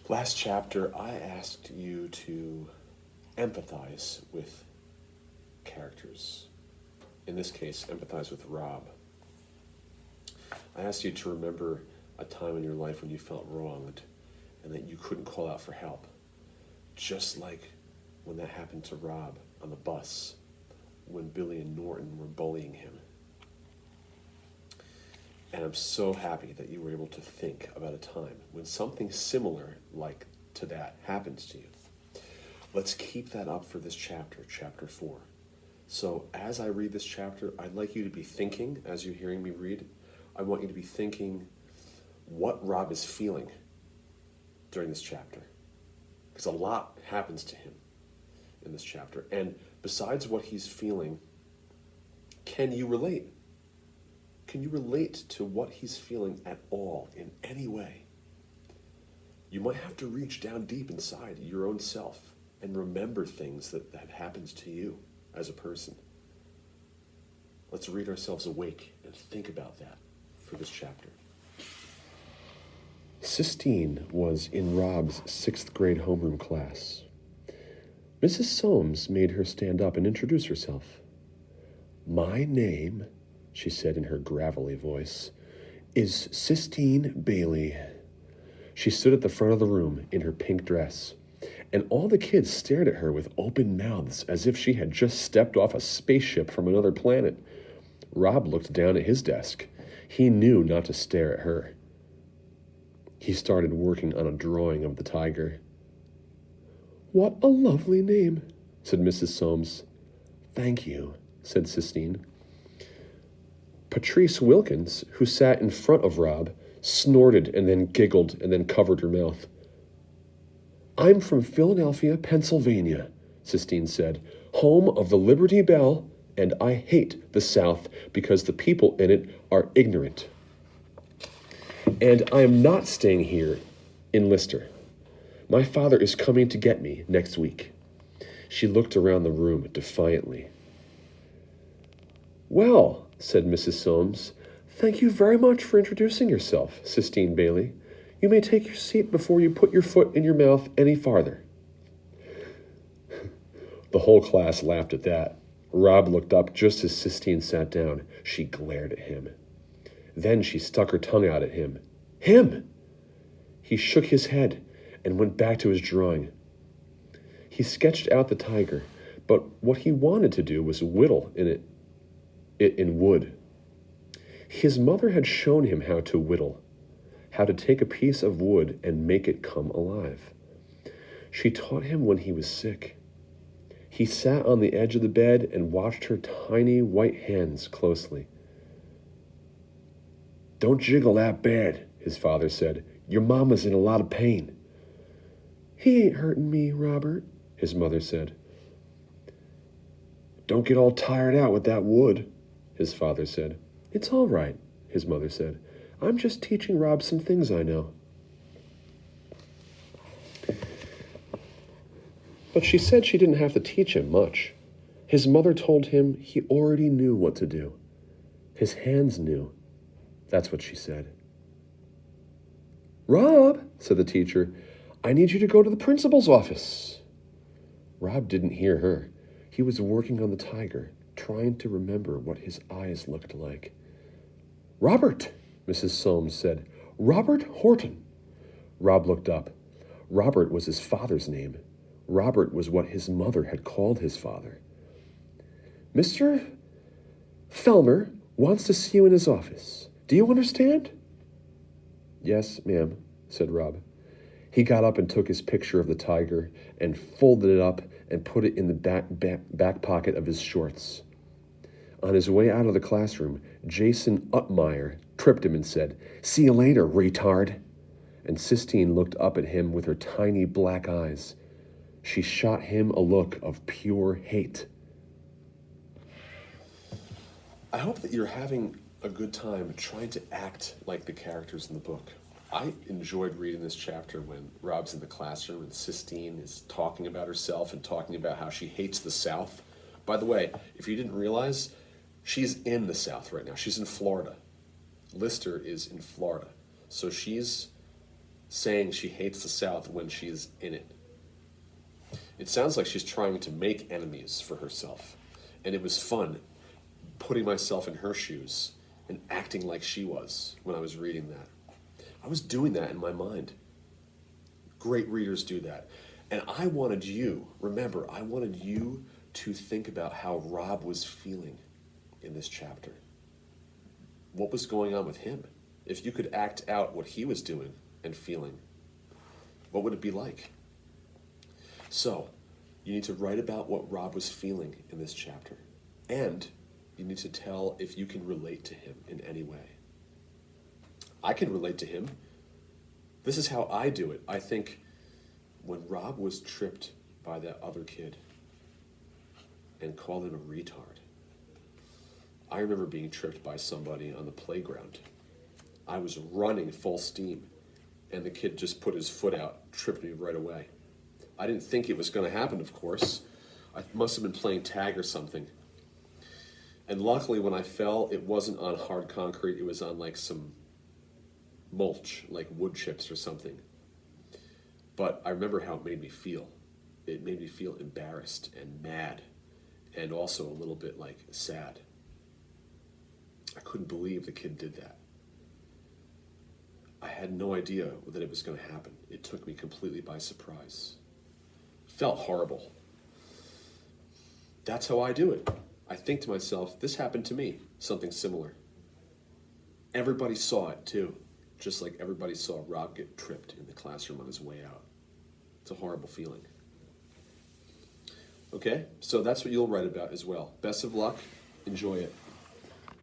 Last chapter, I asked you to empathize with characters. In this case, empathize with Rob. I asked you to remember a time in your life when you felt wronged and that you couldn't call out for help. Just like when that happened to Rob on the bus, when Billy and Norton were bullying him. And I'm so happy that you were able to think about a time when something similar like to that happens to you. Let's keep that up for this chapter, chapter 4. So as I read this chapter, I'd like you to be thinking, as you're hearing me read, I want you to be thinking what Rob is feeling during this chapter. Because a lot happens to him in this chapter. And besides what he's feeling, can you relate? Can you relate to what he's feeling at all, in any way? You might have to reach down deep inside your own self and remember things that have happened to you as a person. Let's read ourselves awake and think about that for this chapter. Sistine was in Rob's 6th grade homeroom class. Mrs. Soames made her stand up and introduce herself. "My name," she said in her gravelly voice, "is Sistine Bailey." She stood at the front of the room in her pink dress, and all the kids stared at her with open mouths as if she had just stepped off a spaceship from another planet. Rob looked down at his desk. He knew not to stare at her. He started working on a drawing of the tiger. "What a lovely name," said Mrs. Soames. "Thank you," said Sistine. Patrice Wilkins, who sat in front of Rob, snorted and then giggled and then covered her mouth. "I'm from Philadelphia, Pennsylvania," Sistine said, "home of the Liberty Bell, and I hate the South because the people in it are ignorant. And I am not staying here in Lister. My father is coming to get me next week." She looked around the room defiantly. "Well," said Mrs. Soames, "thank you very much for introducing yourself, Sistine Bailey. You may take your seat before you put your foot in your mouth any farther." The whole class laughed at that. Rob looked up just as Sistine sat down. She glared at him. Then she stuck her tongue out at him. Him! He shook his head and went back to his drawing. He sketched out the tiger, but what he wanted to do was whittle it in wood. His mother had shown him how to whittle, how to take a piece of wood and make it come alive. She taught him when he was sick. He sat on the edge of the bed and watched her tiny white hands closely. "Don't jiggle that bad," his father said. "Your mama's in a lot of pain." "He ain't hurting me, Robert," his mother said. "Don't get all tired out with that wood," his father said. "It's all right," his mother said. "I'm just teaching Rob some things I know." But she said she didn't have to teach him much. His mother told him he already knew what to do. His hands knew. That's what she said. "Rob," said the teacher, "I need you to go to the principal's office." Rob didn't hear her. He was working on the tiger, trying to remember what his eyes looked like. "Robert," Mrs. Soames said. "Robert Horton." Rob looked up. Robert was his father's name. Robert was what his mother had called his father. "Mr. Felmer wants to see you in his office. Do you understand?" "Yes, ma'am," said Rob. He got up and took his picture of the tiger and folded it up and put it in the back pocket of his shorts. On his way out of the classroom, Jason Uppmeyer tripped him and said, "See you later, retard." And Sistine looked up at him with her tiny black eyes. She shot him a look of pure hate. I hope that you're having a good time trying to act like the characters in the book. I enjoyed reading this chapter when Rob's in the classroom and Sistine is talking about herself and talking about how she hates the South. By the way, if you didn't realize, she's in the South right now. She's in Florida. Lister is in Florida. So she's saying she hates the South when she's in it. It sounds like she's trying to make enemies for herself. And it was fun putting myself in her shoes and acting like she was when I was reading that. I was doing that in my mind. Great readers do that. And I wanted you, remember, I wanted you to think about how Rob was feeling in this chapter. What was going on with him? If you could act out what he was doing and feeling, what would it be like? So, you need to write about what Rob was feeling in this chapter. And you need to tell if you can relate to him in any way. I can relate to him. This is how I do it. I think when Rob was tripped by that other kid and called him a retard, I remember being tripped by somebody on the playground. I was running full steam, and the kid just put his foot out, tripped me right away. I didn't think it was going to happen, of course. I must have been playing tag or something. And luckily, when I fell, it wasn't on hard concrete. It was on like some mulch, like wood chips or something. But I remember how it made me feel. It made me feel embarrassed and mad, and also a little bit like sad. I couldn't believe the kid did that. I had no idea that it was going to happen. It took me completely by surprise. Felt horrible. That's how I do it. I think to myself, this happened to me, something similar. Everybody saw it too, just like everybody saw Rob get tripped in the classroom on his way out. It's a horrible feeling. Okay, so that's what you'll write about as well. Best of luck. Enjoy it.